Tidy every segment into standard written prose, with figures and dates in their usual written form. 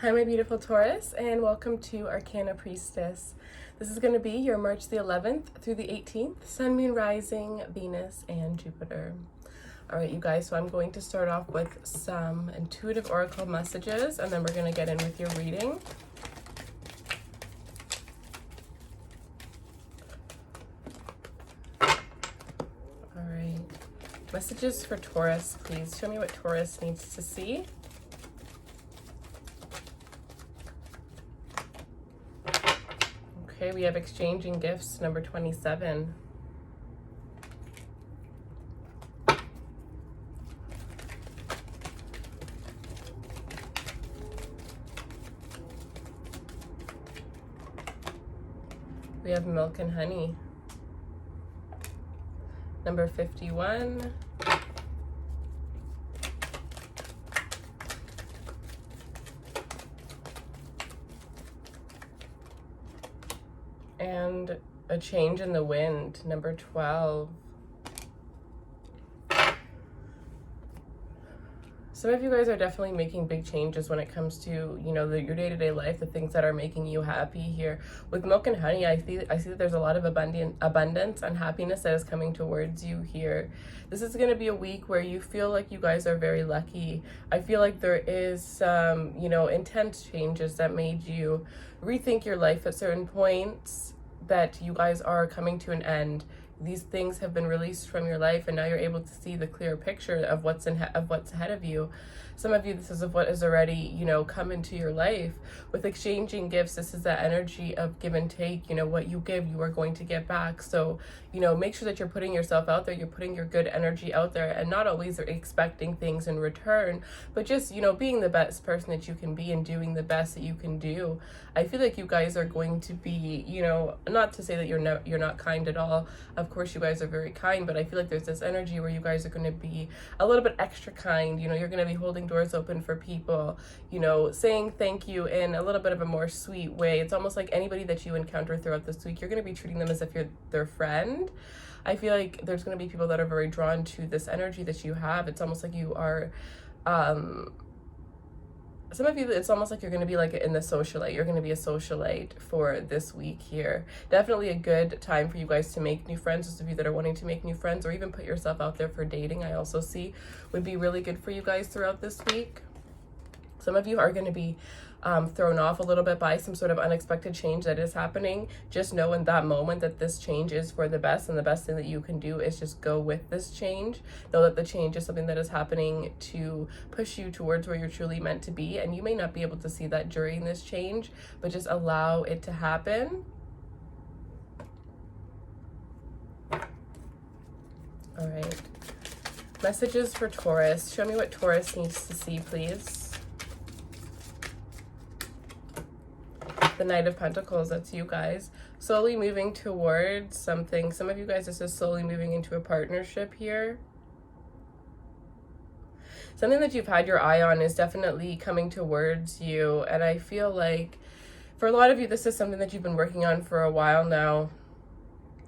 Hi, my beautiful Taurus, and welcome to Arcana Priestess. This is going to be your March the 11th through the 18th, Sun, Moon, Rising, Venus, and Jupiter. All right, you guys, so I'm going to start off with some intuitive oracle messages, and then we're going to get in with your reading. All right, messages for Taurus, please. Show me what Taurus needs to see. Okay, we have exchanging gifts, number 27. We have milk and honey, number 51. And a change in the wind, number 12. Some of you guys are definitely making big changes when it comes to, your day-to-day life, the things that are making you happy here. With milk and honey, I see that there's a lot of abundance and happiness that is coming towards you here. This is going to be a week where you feel like you guys are very lucky. I feel like there is some, intense changes that made you rethink your life at certain points, that you guys are coming to an end. These things have been released from your life, and now you're able to see the clear picture of what's ahead of you. Some of you, this is of what is already, come into your life. With exchanging gifts, this is that energy of give and take. What you give, you are going to get back. So, make sure that you're putting yourself out there. You're putting your good energy out there, and not always are expecting things in return, but just, being the best person that you can be and doing the best that you can do. I feel like you guys are going to be, not to say that you're not kind at all. Of course, you guys are very kind, but I feel like there's this energy where you guys are going to be a little bit extra kind. You're going to be holding doors open for people, saying thank you in a little bit of a more sweet way. It's almost like anybody that you encounter throughout this week, you're going to be treating them as if you're their friend. I feel like there's going to be people that are very drawn to this energy that you have. It's almost like you are, some of you, it's almost like you're going to be like in the socialite. You're going to be a socialite for this week here. Definitely a good time for you guys to make new friends. Those of you that are wanting to make new friends, or even put yourself out there for dating, I also see would be really good for you guys throughout this week. Some of you are going to be thrown off a little bit by some sort of unexpected change that is happening. Just know in that moment that this change is for the best, and the best thing that you can do is just go with this change. Know that the change is something that is happening to push you towards where you're truly meant to be, and you may not be able to see that during this change, but just allow it to happen. All right. Messages for Taurus. Show me what Taurus needs to see, please. The Knight of Pentacles, that's you guys. Slowly moving towards something. Some of you guys, this is slowly moving into a partnership here. Something that you've had your eye on is definitely coming towards you. And I feel like for a lot of you, this is something that you've been working on for a while now.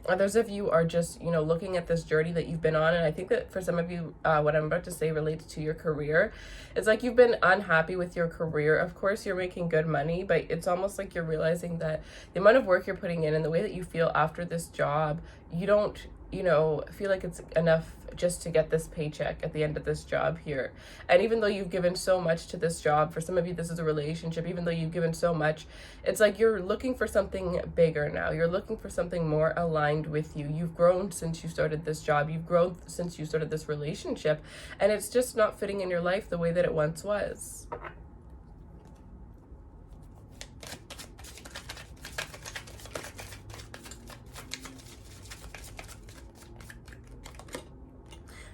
Others of you are just, looking at this journey that you've been on. And I think that for some of you, what I'm about to say relates to your career. It's like you've been unhappy with your career. Of course, you're making good money, but it's almost like you're realizing that the amount of work you're putting in and the way that you feel after this job, you don't, feel like it's enough just to get this paycheck at the end of this job here. And even though you've given so much to this job, for some of you, this is a relationship, even though you've given so much, it's like you're looking for something bigger now. You're looking for something more aligned with you. You've grown since you started this job. You've grown since you started this relationship, and it's just not fitting in your life the way that it once was.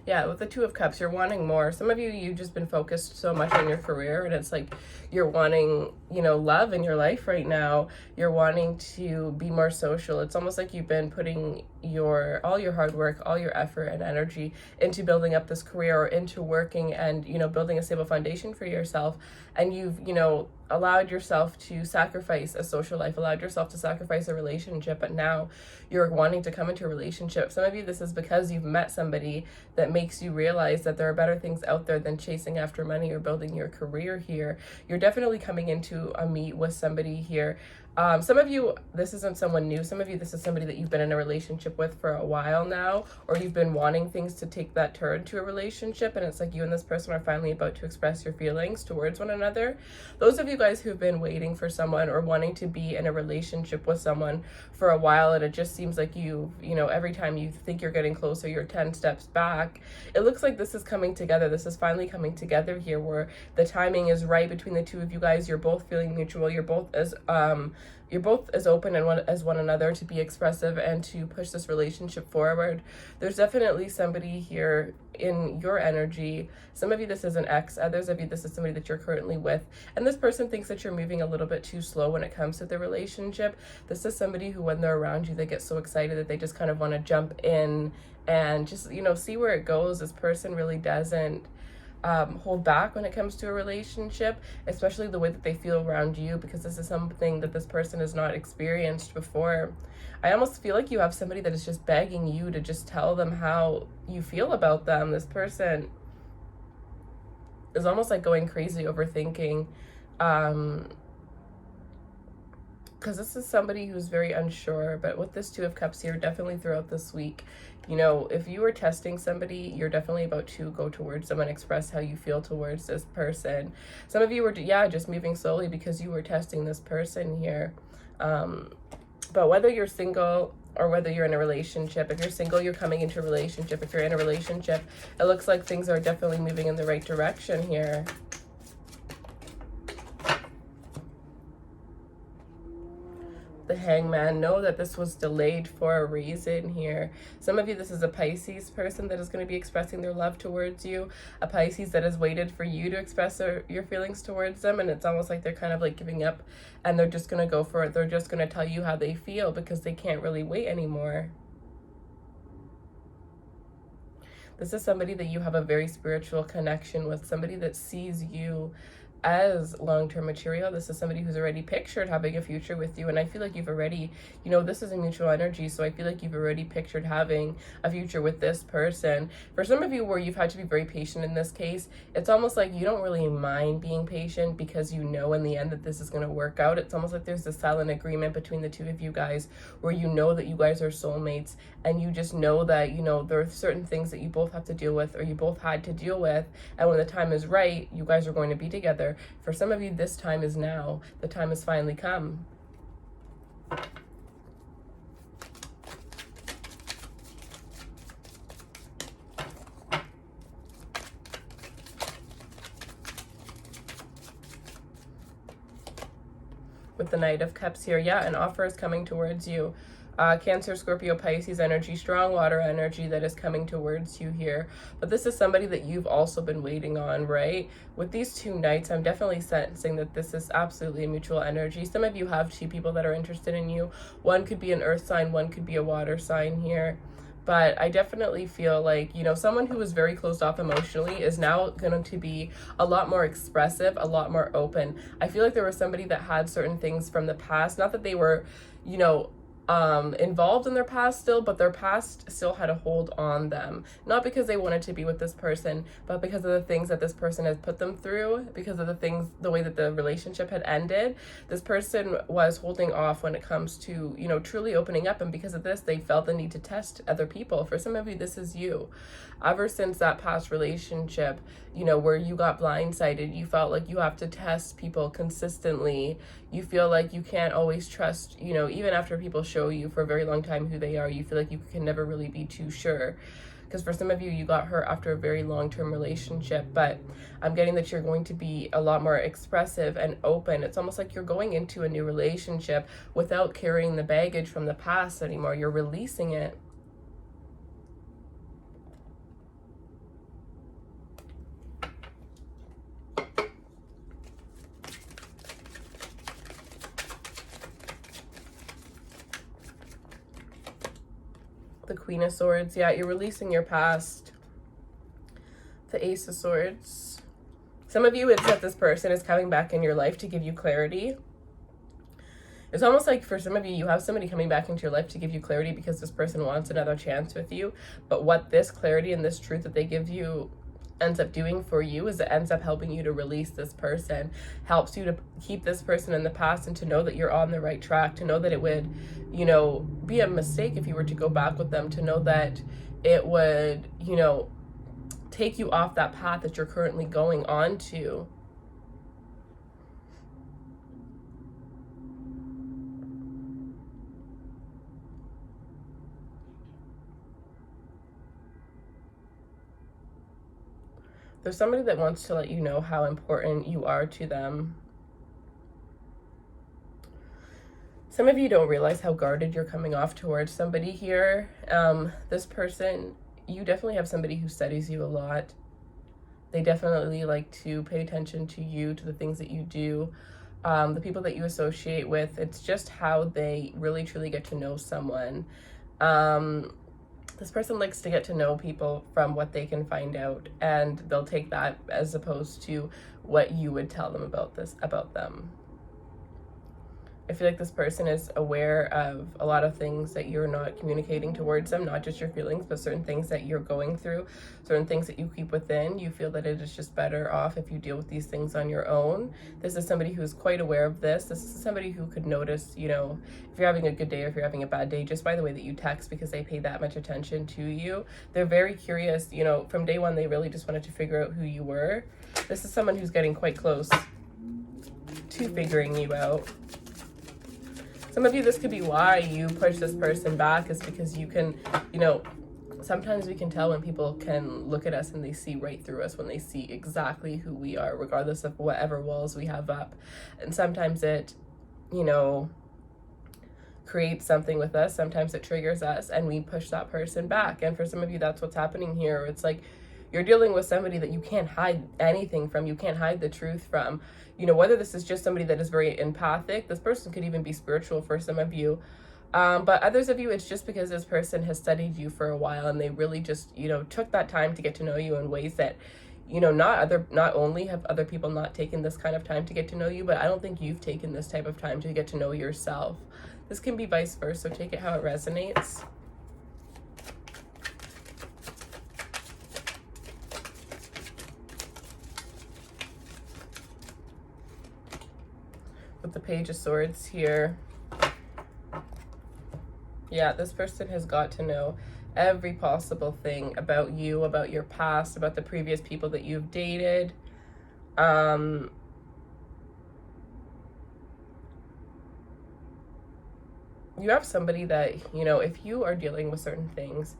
Yeah, with the Two of Cups, you're wanting more. Some of you, you've just been focused so much on your career, and it's like you're wanting, love in your life right now. You're wanting to be more social. It's almost like you've been putting all your hard work, all your effort and energy into building up this career, or into working and, building a stable foundation for yourself. And you've, allowed yourself to sacrifice a social life, allowed yourself to sacrifice a relationship, but now you're wanting to come into a relationship. Some of you, this is because you've met somebody that makes you realize that there are better things out there than chasing after money or building your career here. You're definitely coming into a meet with somebody here. Some of you, this isn't someone new. Some of you, this is somebody that you've been in a relationship with for a while now, or you've been wanting things to take that turn to a relationship, and it's like you and this person are finally about to express your feelings towards one another. Those of you guys who've been waiting for someone or wanting to be in a relationship with someone for a while, and it just seems like you know, every time you think you're getting closer, you're 10 steps back. It looks like this is coming together. This is finally coming together here, where the timing is right between the two of you guys. You're both feeling mutual. You're both as open as one another to be expressive and to push this relationship forward. There's definitely somebody here in your energy. Some of you, this is an ex. Others of you, this is somebody that you're currently with. And this person thinks that you're moving a little bit too slow when it comes to the relationship. This is somebody who, when they're around you, they get so excited that they just kind of want to jump in and just, you know, see where it goes. This person really doesn't hold back when it comes to a relationship, especially the way that they feel around you, because this is something that this person has not experienced before. I almost feel like you have somebody that is just begging you to just tell them how you feel about them. This person is almost like going crazy overthinking, because this is somebody who's very unsure. But with this Two of Cups here, definitely throughout this week, you know, if you were testing somebody, you're definitely about to go towards them and express how you feel towards this person. Some of you were, just moving slowly because you were testing this person here. But whether you're single or whether you're in a relationship, if you're single, you're coming into a relationship. If you're in a relationship, it looks like things are definitely moving in the right direction here. The Hangman, know that this was delayed for a reason here. Some of you, this is a Pisces person that is going to be expressing their love towards you, a Pisces that has waited for you to express your feelings towards them, and it's almost like they're kind of like giving up and they're just going to go for it. They're just going to tell you how they feel because they can't really wait anymore. This is somebody that you have a very spiritual connection with, somebody that sees you as long-term material. This is somebody who's already pictured having a future with you, and I feel like you've already, you know, this is a mutual energy, so I feel like you've already pictured having a future with this person. For some of you where you've had to be very patient in this case, it's almost like you don't really mind being patient because you know in the end that this is going to work out. It's almost like there's a silent agreement between the two of you guys where you know that you guys are soulmates, and you just know that, you know, there are certain things that you both have to deal with or you both had to deal with, and when the time is right, you guys are going to be together. For some of you, this time is now. The time has finally come. With the Knight of Cups here, an offer is coming towards you. Cancer, Scorpio, Pisces energy, strong water energy that is coming towards you here. But this is somebody that you've also been waiting on, right? With these two Knights, I'm definitely sensing that this is absolutely a mutual energy. Some of you have two people that are interested in you. One could be an earth sign, one could be a water sign here. But I definitely feel like, you know, someone who was very closed off emotionally is now going to be a lot more expressive, a lot more open. I feel like there was somebody that had certain things from the past, not that they were, you know, involved in their past still, but their past still had a hold on them. Not because they wanted to be with this person, but because of the things that this person has put them through, because of the way that the relationship had ended. This person was holding off when it comes to, you know, truly opening up, and because of this, they felt the need to test other people. For some of you, this is you. Ever since that past relationship, you know, where you got blindsided, you felt like you have to test people consistently. You feel like you can't always trust, you know, even after people show you for a very long time who they are, you feel like you can never really be too sure. Because for some of you, you got hurt after a very long-term relationship, but I'm getting that you're going to be a lot more expressive and open. It's almost like you're going into a new relationship without carrying the baggage from the past anymore. You're releasing it. The Queen of Swords, you're releasing your past. The Ace of Swords. Some of you, it's that this person is coming back in your life to give you clarity. It's almost like for some of you, you have somebody coming back into your life to give you clarity because this person wants another chance with you. But what this clarity and this truth that they give you ends up doing for you is it ends up helping you to release this person, helps you to keep this person in the past and to know that you're on the right track, to know that it would, you know, be a mistake if you were to go back with them, to know that it would, you know, take you off that path that you're currently going on to. There's somebody that wants to let you know how important you are to them. Some of you don't realize how guarded you're coming off towards somebody here. This person, you definitely have somebody who studies you a lot. They definitely like to pay attention to you, to the things that you do, the people that you associate with. It's just how they really truly get to know someone. This person likes to get to know people from what they can find out, and they'll take that as opposed to what you would tell them about them. I feel like this person is aware of a lot of things that you're not communicating towards them, not just your feelings, but certain things that you're going through, certain things that you keep within. You feel that it is just better off if you deal with these things on your own. This is somebody who is quite aware of this. This is somebody who could notice, you know, if you're having a good day or if you're having a bad day, just by the way that you text, because they pay that much attention to you. They're very curious, you know, from day one, they really just wanted to figure out who you were. This is someone who's getting quite close to figuring you out. Some of you, this could be why you push this person back, is because you can, you know, sometimes we can tell when people can look at us and they see right through us, when they see exactly who we are, regardless of whatever walls we have up. And sometimes it, you know, creates something with us. Sometimes it triggers us and we push that person back. And for some of you, that's what's happening here. It's like you're dealing with somebody that you can't hide anything from. You can't hide the truth from. You know, whether this is just somebody that is very empathic, this person could even be spiritual for some of you. But others of you, it's just because this person has studied you for a while and they really just, you know, took that time to get to know you in ways that, you know, not only have other people not taken this kind of time to get to know you, but I don't think you've taken this type of time to get to know yourself. This can be vice versa, so take it how it resonates. With the Page of Swords here. Yeah, this person has got to know every possible thing about you, about your past, about the previous people that you've dated. You have somebody that, you know, if you are dealing with certain things,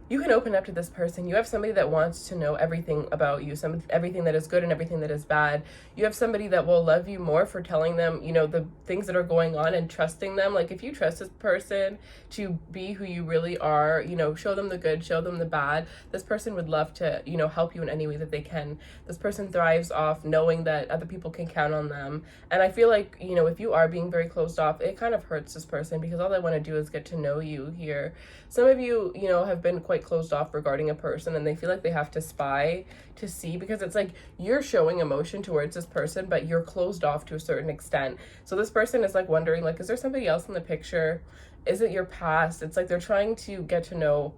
you can open up to this person. You have somebody that wants to know everything about you, everything that is good and everything that is bad. You have somebody that will love you more for telling them, you know, the things that are going on and trusting them. Like if you trust this person to be who you really are, you know, show them the good, show them the bad. This person would love to, you know, help you in any way that they can. This person thrives off knowing that other people can count on them. And I feel like, you know, if you are being very closed off, it kind of hurts this person because all they want to do is get to know you here. Some of you, you know, have been quite closed off regarding a person and they feel like they have to spy to see, because it's like you're showing emotion towards this person but you're closed off to a certain extent. So this person is like wondering, like, is there somebody else in the picture? Is it your past? It's like they're trying to get to know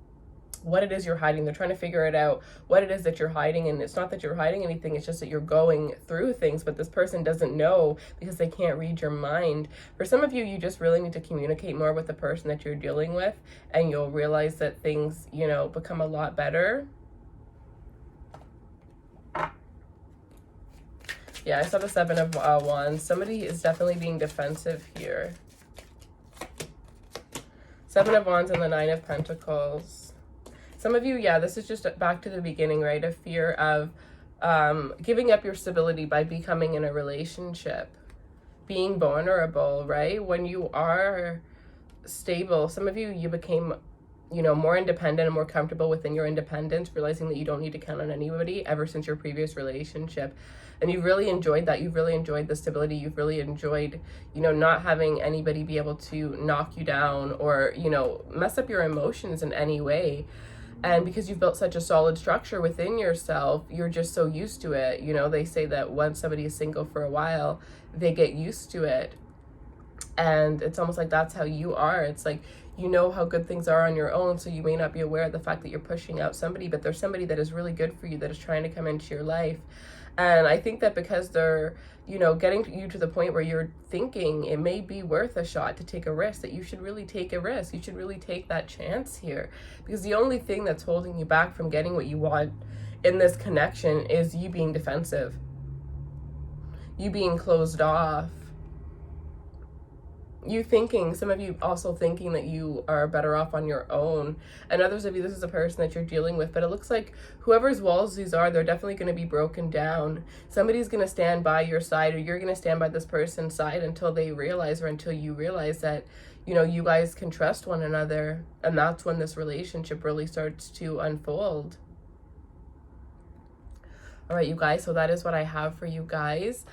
what it is you're hiding. They're trying to figure it out, what it is that you're hiding. And it's not that you're hiding anything, it's just that you're going through things, but this person doesn't know because they can't read your mind. For some of you, you just really need to communicate more with the person that you're dealing with, and you'll realize that things, you know, become a lot better. Yeah, I saw the Seven of Wands. Somebody is definitely being defensive here. Seven of Wands and the Nine of Pentacles. Some of you, yeah, this is just back to the beginning, right? A fear of giving up your stability by becoming in a relationship, being vulnerable, right? When you are stable, some of you, you became, you know, more independent and more comfortable within your independence, realizing that you don't need to count on anybody ever since your previous relationship. And you've really enjoyed that. You've really enjoyed the stability. You've really enjoyed, you know, not having anybody be able to knock you down or, you know, mess up your emotions in any way. And because you've built such a solid structure within yourself, you're just so used to it. You know, they say that once somebody is single for a while, they get used to it. And it's almost like that's how you are. It's like, you know how good things are on your own, so you may not be aware of the fact that you're pushing out somebody, but there's somebody that is really good for you that is trying to come into your life. And I think that because they're, you know, getting you to the point where you're thinking it may be worth a shot to take a risk, that you should really take a risk. You should really take that chance here. Because the only thing that's holding you back from getting what you want in this connection is you being defensive, you being closed off, you thinking, some of you also thinking that you are better off on your own, and others of you, this is a person that you're dealing with, but it looks like whoever's walls these are, they're definitely going to be broken down. Somebody's going to stand by your side, or you're going to stand by this person's side until they realize, or until you realize that, you know, you guys can trust one another, and that's when this relationship really starts to unfold. All right, you guys, so that is what I have for you guys.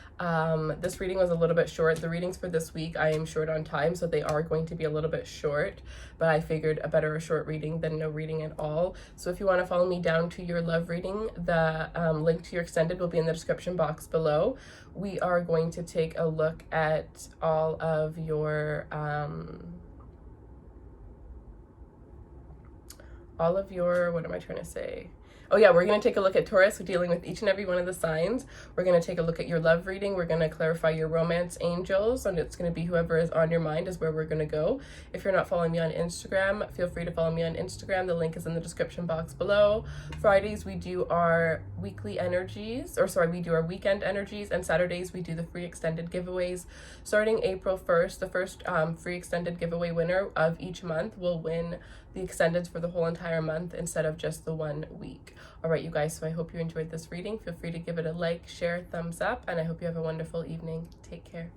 This reading was a little bit short. The readings for this week, I am short on time, so they are going to be a little bit short, but I figured a short reading than no reading at all. So if you want to follow me down to your love reading, the link to your extended will be in the description box below. We are going to take a look at all of your what am I trying to say? Oh yeah, we're going to take a look at Taurus, dealing with each and every one of the signs. We're going to take a look at your love reading. We're going to clarify your romance angels, and it's going to be whoever is on your mind is where we're going to go. If you're not following me on Instagram, feel free to follow me on Instagram. The link is in the description box below. Fridays, we do our weekly energies, we do our weekend energies, and Saturdays, we do the free extended giveaways. Starting April 1st, the first free extended giveaway winner of each month will win the extendeds for the whole entire month instead of just the 1 week. All right, you guys, so I hope you enjoyed this reading. Feel free to give it a like, share, thumbs up, and I hope you have a wonderful evening. Take care.